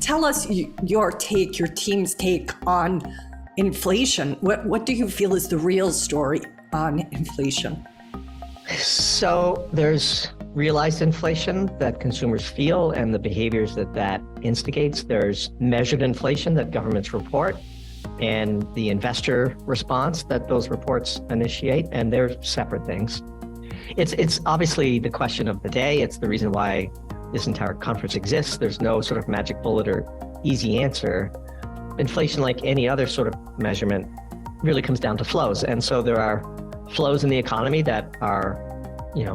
tell us your team's take on inflation. What do you feel is the real story on inflation? So there's realized inflation that consumers feel and the behaviors that instigates. There's measured inflation that governments report and the investor response that those reports initiate, and they're separate things. It's obviously the question of the day. It's the reason why this entire conference exists. There's no sort of magic bullet or easy answer. Inflation, like any other sort of measurement, really comes down to flows. And so there are flows in the economy that are,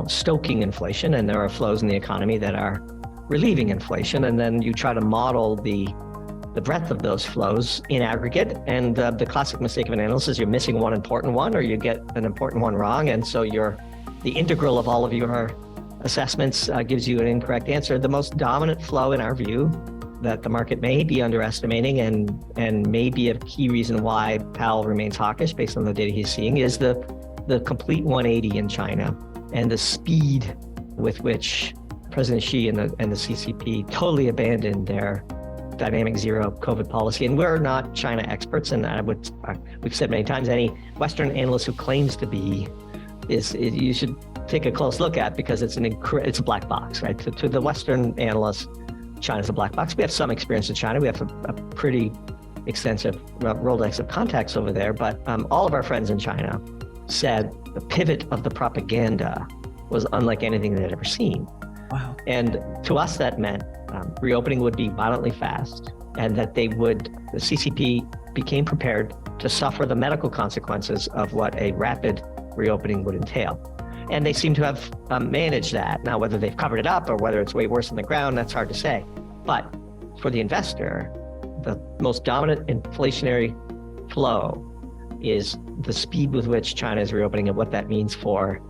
stoking inflation, and there are flows in the economy that are relieving inflation. And then you try to model the breadth of those flows in aggregate. And the classic mistake of an analyst is you're missing one important one, or you get an important one wrong. And so the integral of all of your assessments gives you an incorrect answer. The most dominant flow in our view that the market may be underestimating and may be a key reason why Powell remains hawkish based on the data he's seeing is the complete 180 in China and the speed with which President Xi and the CCP totally abandoned their dynamic zero COVID policy. And we're not China experts, and we've said many times, any Western analyst who claims to be you should take a close look at, because it's a black box, right? To the Western analysts, China's a black box. We have some experience in China. We have a pretty extensive Rolodex of contacts over there, but all of our friends in China said the pivot of the propaganda was unlike anything they'd ever seen. Wow. And to us, that meant reopening would be violently fast, and that the CCP became prepared to suffer the medical consequences of what a rapid reopening would entail. And they seem to have managed that. Now, whether they've covered it up or whether it's way worse on the ground, that's hard to say. But for the investor, the most dominant inflationary flow is the speed with which China is reopening and what that means for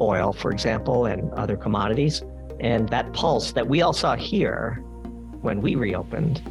oil, for example, and other commodities. And that pulse that we all saw here when we reopened